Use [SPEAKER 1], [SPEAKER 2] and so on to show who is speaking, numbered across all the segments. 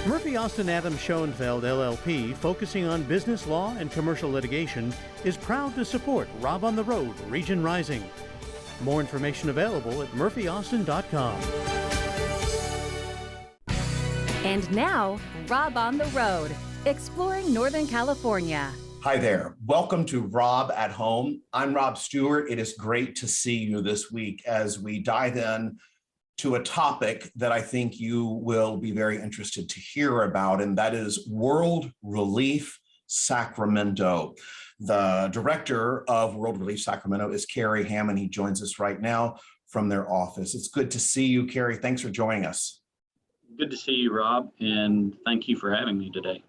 [SPEAKER 1] Murphy Austin Adams Schoenfeld LLP, focusing on business law and commercial litigation, is proud to support Rob on the Road, Region Rising. More information available at murphyaustin.com.
[SPEAKER 2] And now, Rob on the Road, exploring Northern California.
[SPEAKER 3] Hi there. Welcome to Rob at Home. I'm Rob Stewart. It is great to see you this week as we dive in to a topic that I think you will be very interested to hear about, and that is World Relief Sacramento. The director of World Relief Sacramento is Kerry Hammond. He joins us right now from their office. It's good to see you, Kerry. Thanks for joining us.
[SPEAKER 4] Good to see you, Rob, and thank you for having me today.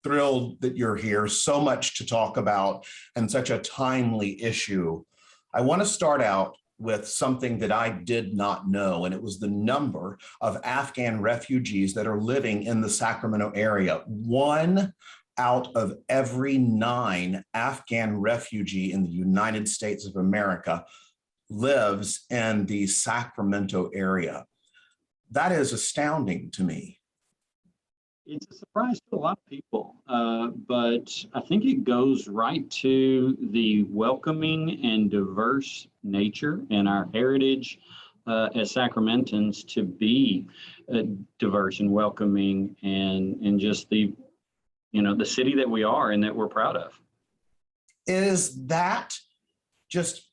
[SPEAKER 3] Thrilled that you're here. So much to talk about and such a timely issue. I want to start out with something that I did not know, and it was the number of Afghan refugees that are living in the Sacramento area. 1 out of every 9 Afghan refugee in the United States of America lives in the Sacramento area. That is astounding to me.
[SPEAKER 4] It's a surprise to a lot of people, but I think it goes right to the welcoming and diverse nature and our heritage as Sacramentans to be diverse and welcoming and just the city that we are and that we're proud of.
[SPEAKER 3] Is that just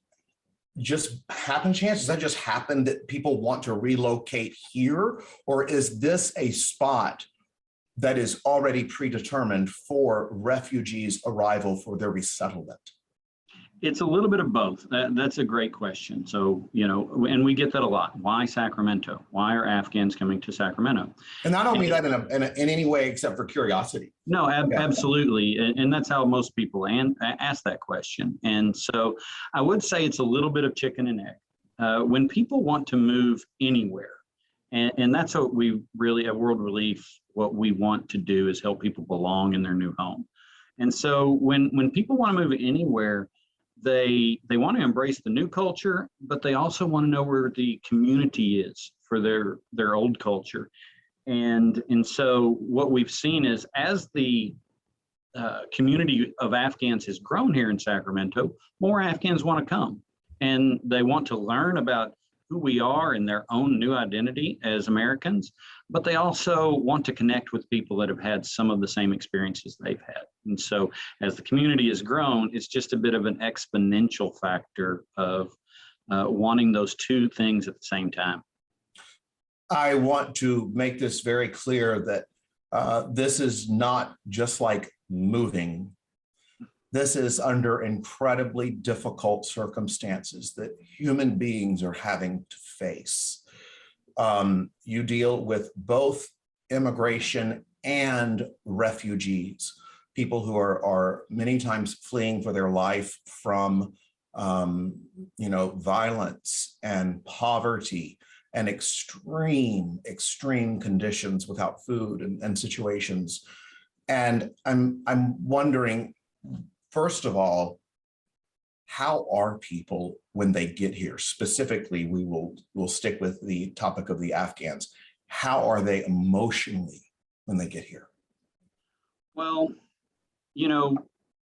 [SPEAKER 3] happen chance? Does that just happen that people want to relocate here? Or is this a spot that is already predetermined for refugees' arrival for their resettlement?
[SPEAKER 4] It's a little bit of both. That's a great question. So, and we get that a lot. Why Sacramento? Why are Afghans coming to Sacramento?
[SPEAKER 3] And I don't mean that in any way except for curiosity.
[SPEAKER 4] No, absolutely. And that's how most people ask that question. And so I would say it's a little bit of chicken and egg. When people want to move anywhere, and that's what we really at World Relief, what we want to do is help people belong in their new home. And so when people want to move anywhere, they want to embrace the new culture, but they also want to know where the community is for their old culture. And so what we've seen is as the community of Afghans has grown here in Sacramento, more Afghans want to come and they want to learn about who we are and their own new identity as Americans, but they also want to connect with people that have had some of the same experiences they've had. And so as the community has grown, it's just a bit of an exponential factor of wanting those two things at the same time.
[SPEAKER 3] I want to make this very clear that this is not just like moving. This is under incredibly difficult circumstances that human beings are having to face. You deal with both immigration and refugees, people who are many times fleeing for their life from violence and poverty and extreme conditions without food and situations. And I'm wondering, first of all, how are people when they get here? Specifically, we'll stick with the topic of the Afghans. How are they emotionally when they get here?
[SPEAKER 4] Well,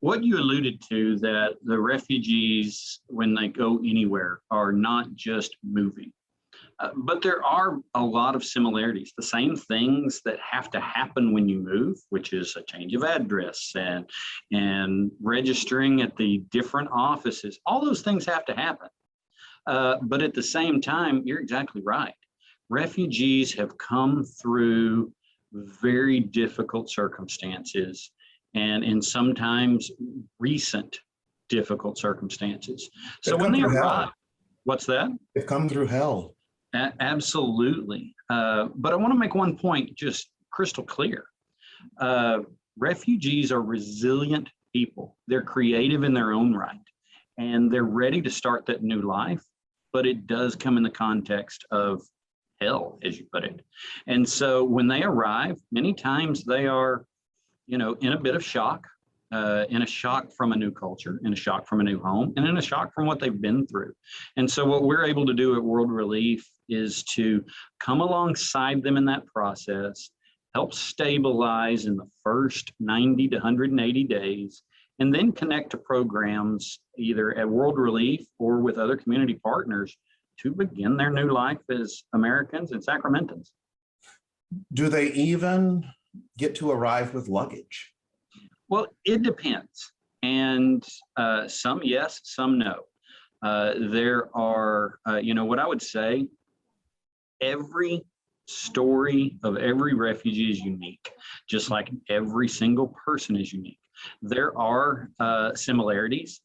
[SPEAKER 4] what you alluded to, that the refugees, when they go anywhere, are not just moving. But there are a lot of similarities, the same things that have to happen when you move, which is a change of address and registering at the different offices. All those things have to happen. But at the same time, you're exactly right. Refugees have come through very difficult circumstances and sometimes recent difficult circumstances. So when they arrive, what's that?
[SPEAKER 3] They've come through hell.
[SPEAKER 4] Absolutely. But I want to make one point just crystal clear. Refugees are resilient people. They're creative in their own right, and they're ready to start that new life, but it does come in the context of hell, as you put it. And so when they arrive, many times they are, in a bit of shock, in a shock from a new culture, in a shock from a new home, and in a shock from what they've been through. And so what we're able to do at World Relief is to come alongside them in that process, help stabilize in the first 90 to 180 days, and then connect to programs either at World Relief or with other community partners to begin their new life as Americans and Sacramentans.
[SPEAKER 3] Do they even get to arrive with luggage?
[SPEAKER 4] Well, it depends. And some yes, some no. There are, what I would say, every story of every refugee is unique, just like every single person is unique. There are similarities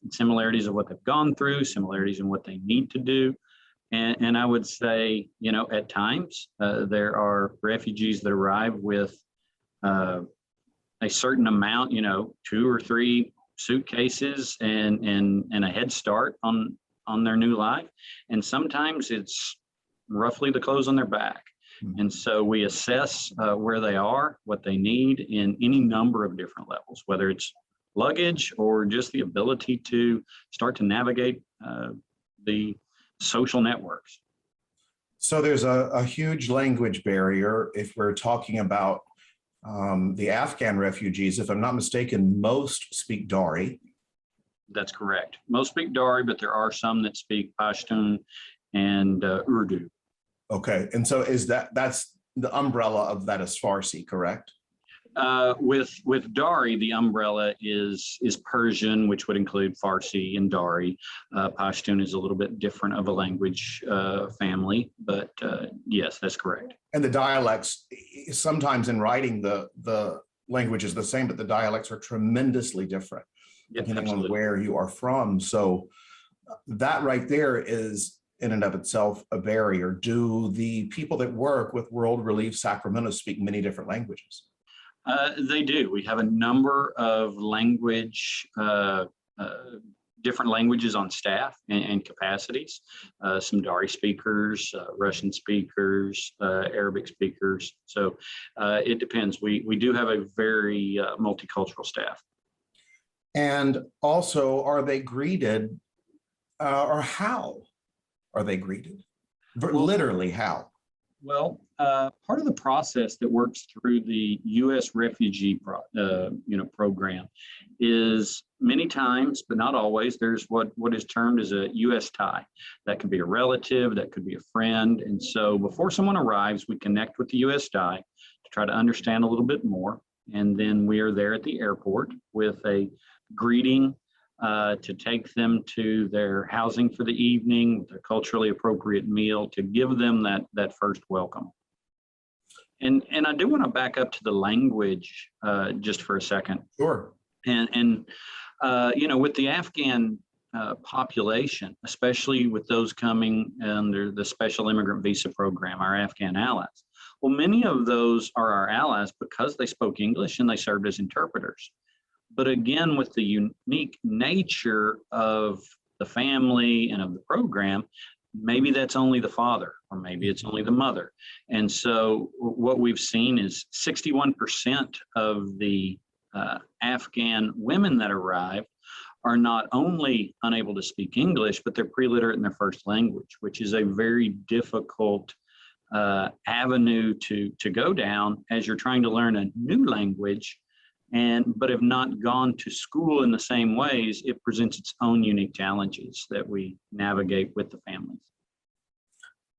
[SPEAKER 4] of what they've gone through, similarities in what they need to do. And I would say, at times there are refugees that arrive with a certain amount, 2 or 3 suitcases and a head start on their new life. And sometimes it's roughly the clothes on their back. And so we assess where they are, what they need in any number of different levels, whether it's luggage or just the ability to start to navigate the social networks.
[SPEAKER 3] So there's a huge language barrier if we're talking about the Afghan refugees. If I'm not mistaken, most speak Dari.
[SPEAKER 4] That's correct. Most speak Dari, but there are some that speak Pashtun and Urdu.
[SPEAKER 3] Okay, and so that's the umbrella of that is Farsi, correct?
[SPEAKER 4] With Dari, the umbrella is Persian, which would include Farsi and Dari. Pashtun is a little bit different of a language family, but yes, that's correct.
[SPEAKER 3] And the dialects, sometimes in writing, the language is the same, but the dialects are tremendously different depending on where you are from. So that right there is in and of itself a barrier. Do the people that work with World Relief Sacramento speak many different languages?
[SPEAKER 4] They do. We have a number of different languages on staff and capacities. Some Dari speakers, Russian speakers, Arabic speakers. So it depends. We do have a very multicultural staff.
[SPEAKER 3] And also, are they greeted, or how are they greeted? Literally, how?
[SPEAKER 4] Well, part of the process that works through the U.S. refugee program is many times, but not always, there's what is termed as a U.S. tie. That could be a relative, that could be a friend. And so before someone arrives, we connect with the U.S. tie to try to understand a little bit more. And then we are there at the airport with a greeting to take them to their housing for the evening, with a culturally appropriate meal, to give them that first welcome. And I do want to back up to the language just for a second.
[SPEAKER 3] Sure.
[SPEAKER 4] And with the Afghan population, especially with those coming under the special immigrant visa program, our Afghan allies, well, many of those are our allies because they spoke English and they served as interpreters. But again, with the unique nature of the family and of the program, maybe that's only the father, or maybe it's only the mother. And so what we've seen is 61% of the Afghan women that arrive are not only unable to speak English, but they're pre-literate in their first language, which is a very difficult avenue to go down as you're trying to learn a new language. But have not gone to school in the same ways. It presents its own unique challenges that we navigate with the families.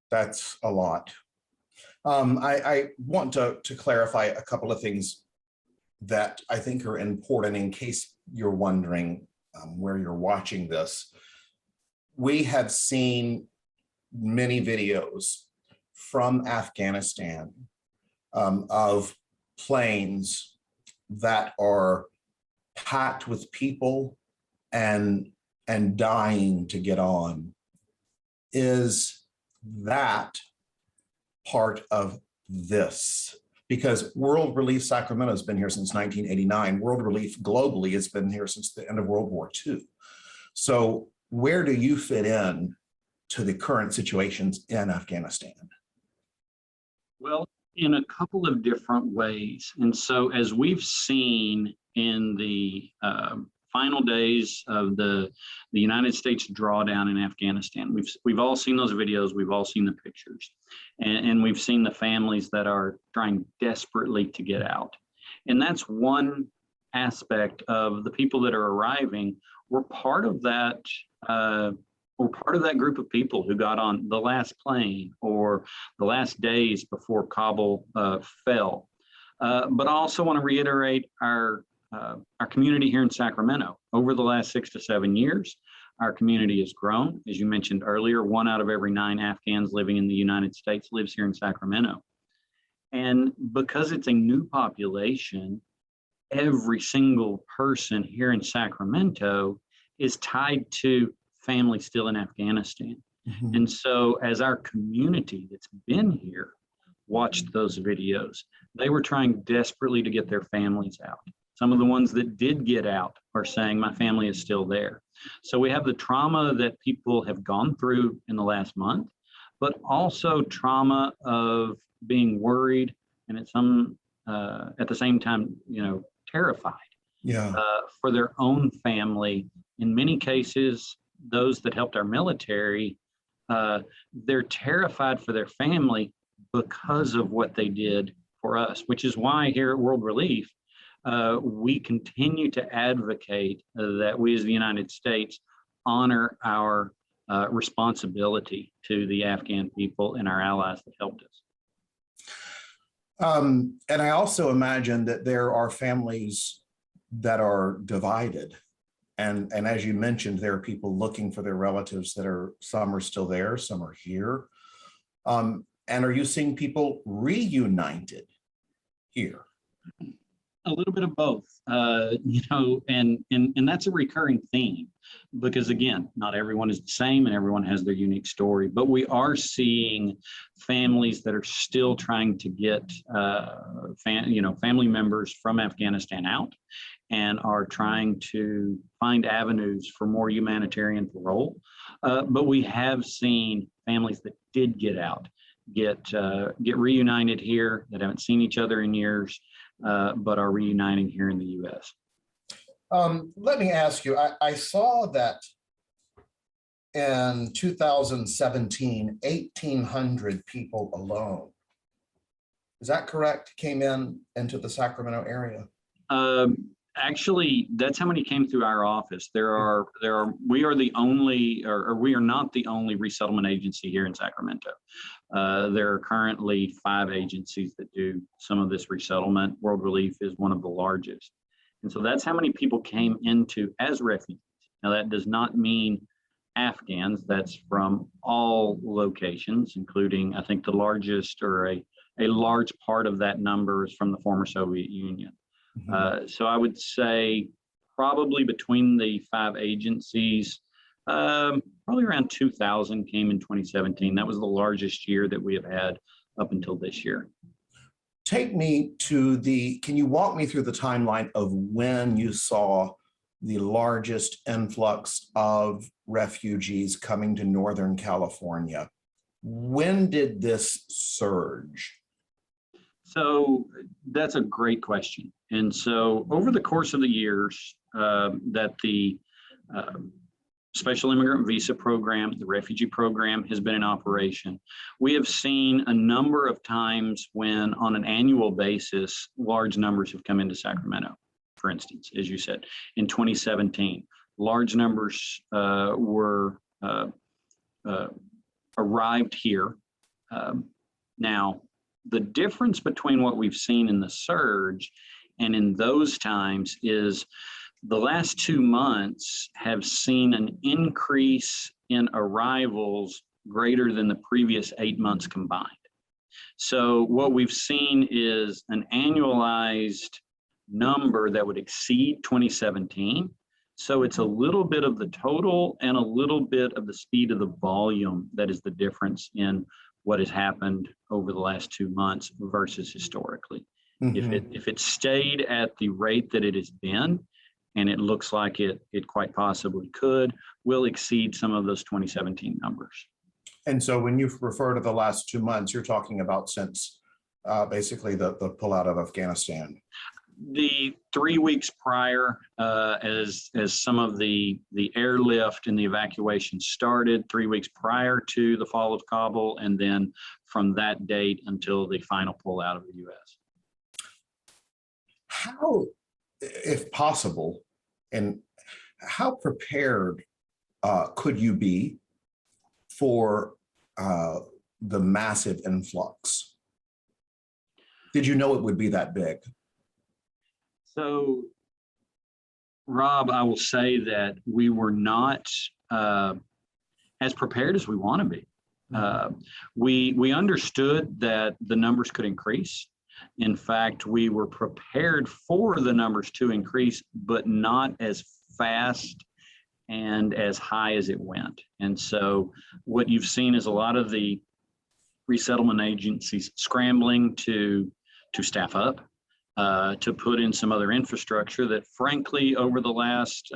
[SPEAKER 3] That's a lot. I want to clarify a couple of things that I think are important in case you're wondering where you're watching this. We have seen many videos from Afghanistan of planes that are packed with people and dying to get on. Is that part of this? Because World Relief Sacramento has been here since 1989. World Relief globally has been here since the end of World War II. So where do you fit in to the current situations in Afghanistan?
[SPEAKER 4] Well, in a couple of different ways. And so as we've seen in the final days of the United States drawdown in Afghanistan. We've all seen those videos. We've all seen the pictures, and we've seen the families that are trying desperately to get out. And that's one aspect of the people that are arriving. We're part of that. We're part of that group of people who got on the last plane or the last days before Kabul fell. But I also want to reiterate our community here in Sacramento. Over the last 6 to 7 years, our community has grown. As you mentioned earlier, 1 out of every 9 Afghans living in the United States lives here in Sacramento. And because it's a new population, every single person here in Sacramento is tied to family still in Afghanistan.
[SPEAKER 3] Mhm.
[SPEAKER 4] And so as our community that's been here watched those videos, they were trying desperately to get their families out. Some of the ones that did get out are saying, my family is still there. So we have the trauma that people have gone through in the last month, but also trauma of being worried and at the same time, terrified
[SPEAKER 3] Yeah.
[SPEAKER 4] for their own family. In many cases, those that helped our military, they're terrified for their family because of what they did for us, which is why here at World Relief, we continue to advocate that we as the United States honor our responsibility to the Afghan people and our allies that helped us.
[SPEAKER 3] And I also imagine that there are families that are divided. And as you mentioned, there are people looking for their relatives some are still there, some are here. And are you seeing people reunited here?
[SPEAKER 4] A little bit of both, and that's a recurring theme because, again, not everyone is the same and everyone has their unique story, but we are seeing families that are still trying to get, family members from Afghanistan out and are trying to find avenues for more humanitarian parole. But we have seen families that did get out, get reunited here, that haven't seen each other in years, but are reuniting here in the U.S.
[SPEAKER 3] Let me ask you, I saw that in 2017, 1,800 people alone. Is that correct? Came into the Sacramento area?
[SPEAKER 4] Actually, that's how many came through our office. We are the only, or we are not the only resettlement agency here in Sacramento. There are currently 5 agencies that do some of this resettlement. World Relief is one of the largest. And so that's how many people came into as refugees. Now that does not mean Afghans. That's from all locations, including, I think the largest or a large part of that number is from the former Soviet Union.
[SPEAKER 3] Mhm.
[SPEAKER 4] So I would say probably between the 5 agencies, probably around 2,000 came in 2017. That was the largest year that we have had up until this year.
[SPEAKER 3] Take me to can you walk me through the timeline of when you saw the largest influx of refugees coming to Northern California? When did this surge?
[SPEAKER 4] So that's a great question. And so over the course of the years that the Special Immigrant Visa Program, the refugee program has been in operation, we have seen a number of times when on an annual basis, large numbers have come into Sacramento. For instance, as you said, in 2017, large numbers arrived here. Now, the difference between what we've seen in the surge and in those times is the last 2 months have seen an increase in arrivals greater than the previous 8 months combined. So what we've seen is an annualized number that would exceed 2017. So it's a little bit of the total and a little bit of the speed of the volume that is the difference in what has happened over the last 2 months versus historically.
[SPEAKER 3] Mm-hmm.
[SPEAKER 4] If it stayed at the rate that it has been, and it looks like it quite possibly could, will exceed some of those 2017 numbers.
[SPEAKER 3] And so when you refer to the last 2 months, you're talking about since basically the pullout of Afghanistan.
[SPEAKER 4] The 3 weeks prior, as some of the airlift and the evacuation started, 3 weeks prior to the fall of Kabul, and then from that date until the final pullout of the U.S.
[SPEAKER 3] How, if possible, and how prepared could you be for the massive influx? Did you know it would be that big?
[SPEAKER 4] So, Rob, I will say that we were not as prepared as we want to be. We understood that the numbers could increase. In fact, we were prepared for the numbers to increase, but not as fast and as high as it went. And so what you've seen is a lot of the resettlement agencies scrambling to staff up, to put in some other infrastructure that, frankly, over the last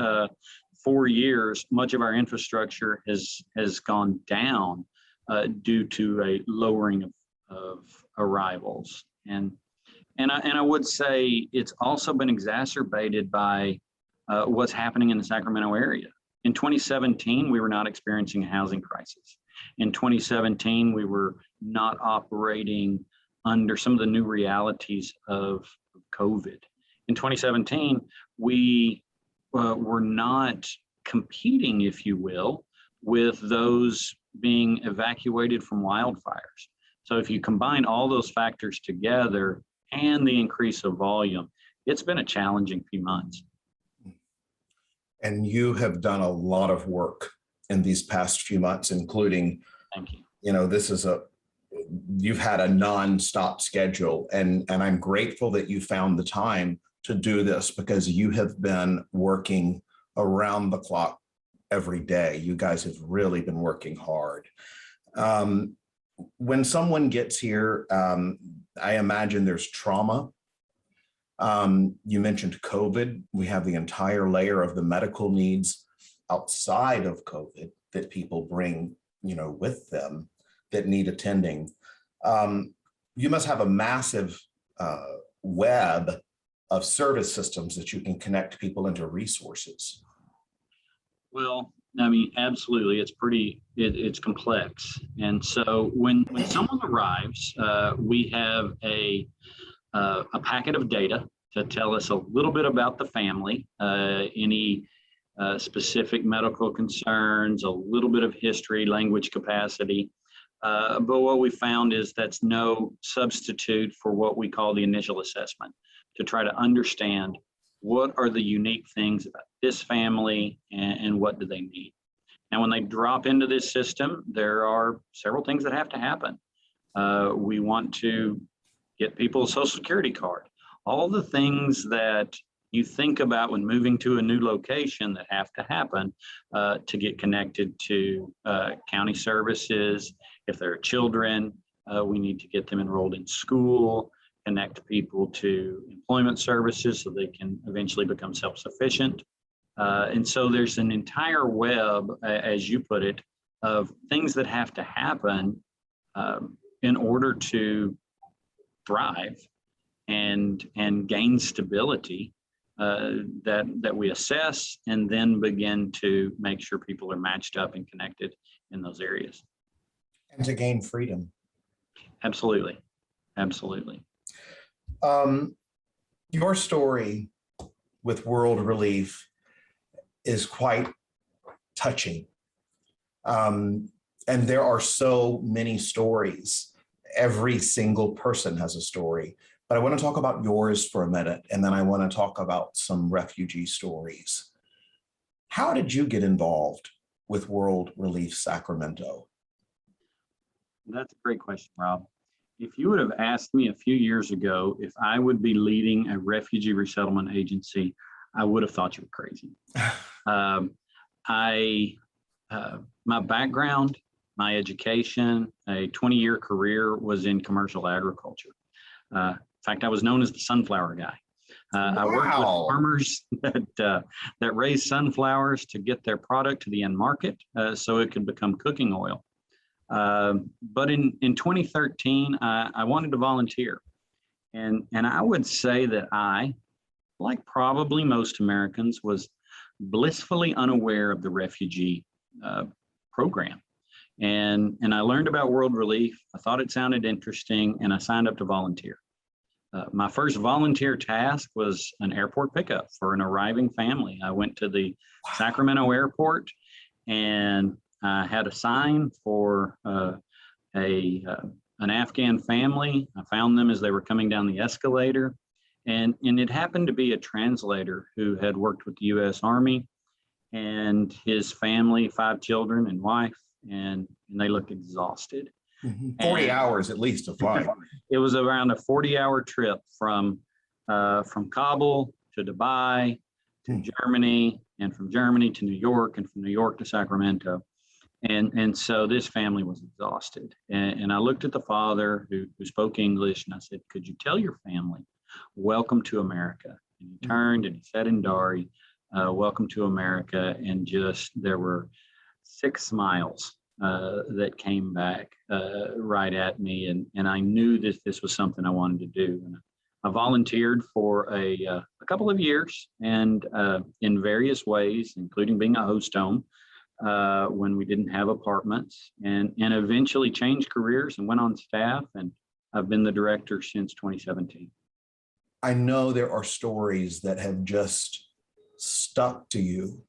[SPEAKER 4] 4 years, much of our infrastructure has gone down due to a lowering of arrivals. And I would say it's also been exacerbated by what's happening in the Sacramento area. In 2017, we were not experiencing a housing crisis. In 2017, we were not operating under some of the new realities of COVID. In 2017, we were not competing, if you will, with those being evacuated from wildfires. So if you combine all those factors together and the increase of volume, it's been a challenging few months.
[SPEAKER 3] And you have done a lot of work in these past few months, including,
[SPEAKER 4] Thank you.
[SPEAKER 3] You've had a nonstop schedule, and I'm grateful that you found the time to do this, because you have been working around the clock every day. You guys have really been working hard. When someone gets here, I imagine there's trauma. You mentioned COVID. We have the entire layer of the medical needs outside of COVID that people bring, with them, that need attending. You must have a massive web of service systems that you can connect people into resources.
[SPEAKER 4] Well, I mean, absolutely. It's complex. And so when someone arrives, we have a packet of data to tell us a little bit about the family, any specific medical concerns, a little bit of history, language capacity. But what we found is that's no substitute for what we call the initial assessment, to try to understand what are the unique things about this family and what do they need. Now, when they drop into this system, there are several things that have to happen. We want to get people a social security card, all the things that you think about when moving to a new location that have to happen to get connected to county services. If there are children, we need to get them enrolled in school, connect people to employment services so they can eventually become self-sufficient. And so there's an entire web, as you put it, of things that have to happen in order to thrive and gain stability that we assess and then begin to make sure people are matched up and connected in those areas.
[SPEAKER 3] And to gain freedom.
[SPEAKER 4] Absolutely. Absolutely.
[SPEAKER 3] Your story with World Relief is quite touching. And there are so many stories. Every single person has a story. But I want to talk about yours for a minute, and then I want to talk about some refugee stories. How did you get involved with World Relief Sacramento?
[SPEAKER 4] That's a great question, Rob. If you would have asked me a few years ago if I would be leading a refugee resettlement agency, I would have thought you were crazy. My background, my education, a 20-year career was in commercial agriculture. In fact, I was known as the sunflower guy. I worked with farmers that raise sunflowers to get their product to the end market so it could become cooking oil. But in 2013, I wanted to volunteer. And I would say that I like probably most Americans, was blissfully unaware of the refugee program. And I learned about World Relief. I thought it sounded interesting, and I signed up to volunteer. My first volunteer task was an airport pickup for an arriving family. I went to the Sacramento airport, and I had a sign for an Afghan family. I found them as they were coming down the escalator. And it happened to be a translator who had worked with the U.S. Army, and his family, 5 children and wife, and they looked exhausted.
[SPEAKER 3] 40 hours at least to fly.
[SPEAKER 4] It was around a 40-hour trip from Kabul to Dubai to Germany, and from Germany to New York, and from New York to Sacramento. And so this family was exhausted. And I looked at the father who spoke English, and I said, could you tell your family, welcome to America? And he turned and he said in Dari, welcome to America. And just, there were 6 smiles that came back right at me. And I knew that this was something I wanted to do. And I volunteered for a couple of years, and in various ways, including being a host home when we didn't have apartments, and eventually changed careers and went on staff. And I've been the director since 2017.
[SPEAKER 3] I know there are stories that have just stuck to you.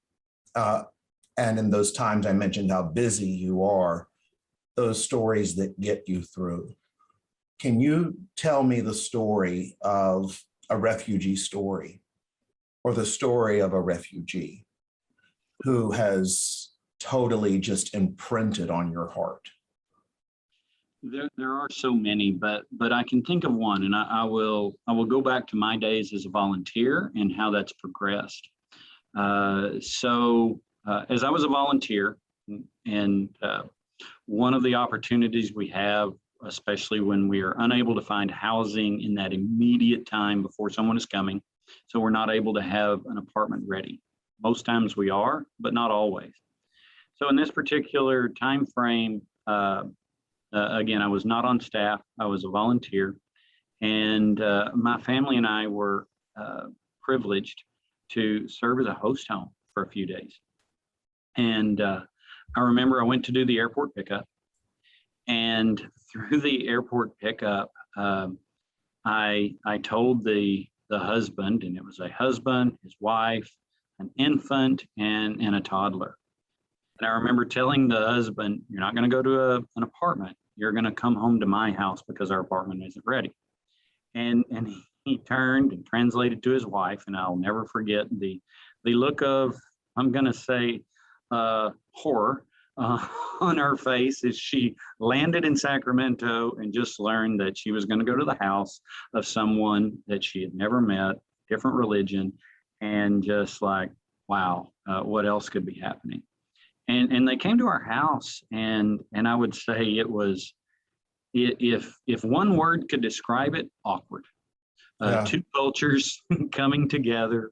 [SPEAKER 3] And in those times I mentioned how busy you are, those stories that get you through. Can you tell me the story of a refugee story, or the story of a refugee who has totally just imprinted on your heart?
[SPEAKER 4] There are so many, but I can think of one, and I will go back to my days as a volunteer and how that's progressed. As I was a volunteer, and one of the opportunities we have, especially when we are unable to find housing in that immediate time before someone is coming, so we're not able to have an apartment ready. Most times we are, but not always. So in this particular time frame, again, I was not on staff. I was a volunteer, and my family and I were privileged to serve as a host home for a few days. And I remember I went to do the airport pickup, and through the airport pickup, I told the husband, and it was a husband, his wife, an infant, and a toddler. And I remember telling the husband, you're not going to go to an apartment. You're going to come home to my house because our apartment isn't ready. And he turned and translated to his wife, and I'll never forget the look of, I'm going to say, horror on her face as she landed in Sacramento and just learned that she was going to go to the house of someone that she had never met, different religion, and just like, wow, what else could be happening? And they came to our house, and I would say it was, if one word could describe it, awkward.
[SPEAKER 3] Yeah.
[SPEAKER 4] 2 cultures coming together,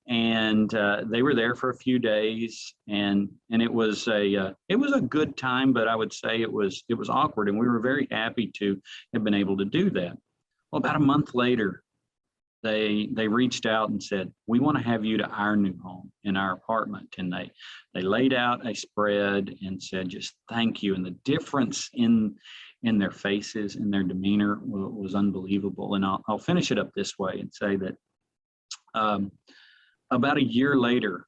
[SPEAKER 4] and they were there for a few days, and it was a good time, but I would say it was awkward, and we were very happy to have been able to do that. Well, about a month later, they reached out and said, we want to have you to our new home in our apartment. And they laid out a spread and said, just thank you. And the difference in their faces and their demeanor was unbelievable. And I'll finish it up this way and say that about a year later,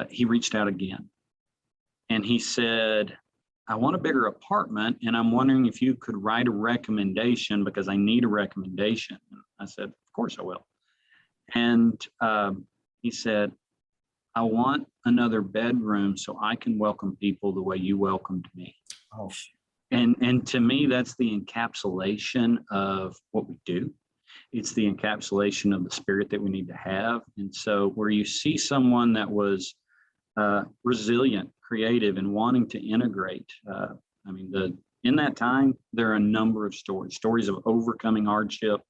[SPEAKER 4] he reached out again, and he said, I want a bigger apartment, and I'm wondering if you could write a recommendation because I need a recommendation. And I said, of course I will. And he said, I want another bedroom so I can welcome people the way you welcomed me.
[SPEAKER 3] Oh.
[SPEAKER 4] And to me, that's the encapsulation of what we do. It's the encapsulation of the spirit that we need to have. And so where you see someone that was resilient, creative, and wanting to integrate, in that time, there are a number of stories of overcoming hardship,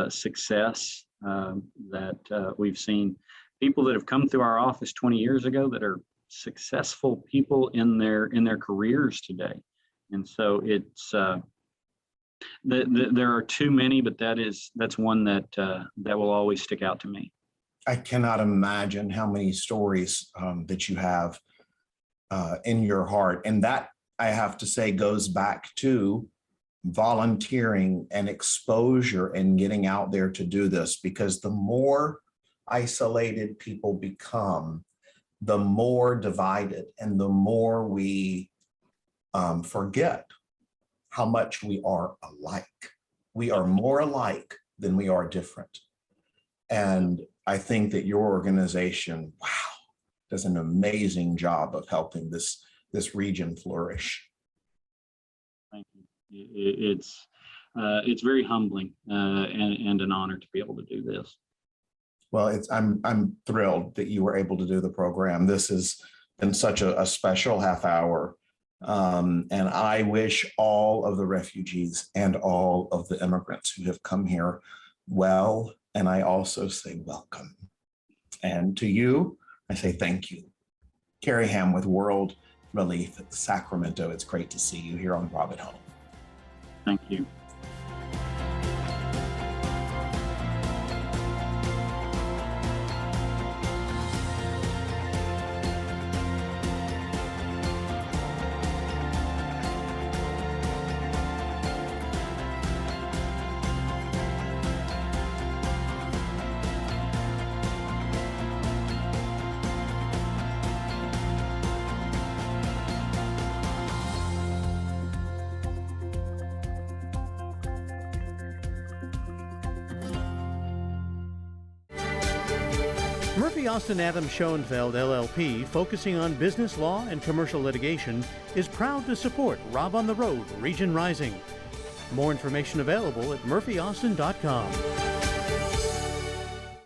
[SPEAKER 4] success that we've seen. People that have come through our office 20 years ago that are successful people in their careers today. And so it's there are too many, but that's one that will always stick out to me.
[SPEAKER 3] I cannot imagine how many stories that you have in your heart. And that, I have to say, goes back to volunteering and exposure and getting out there to do this, because the more isolated people become, the more divided and the more we forget how much we are alike. We are more alike than we are different. And I think that your organization, wow, does an amazing job of helping this region flourish.
[SPEAKER 4] Thank you. It's very humbling and an honor to be able to do this.
[SPEAKER 3] Well, I'm thrilled that you were able to do the program. This has been such a special half hour. And I wish all of the refugees and all of the immigrants who have come here well. And I also say welcome. And to you, I say thank you. Kerry Ham with World Relief at Sacramento. It's great to see you here on Rob at Home.
[SPEAKER 4] Thank you.
[SPEAKER 1] Murphy Austin Adams Schoenfeld LLP, focusing on business law and commercial litigation, is proud to support Rob on the Road, Region Rising. More information available at murphyaustin.com.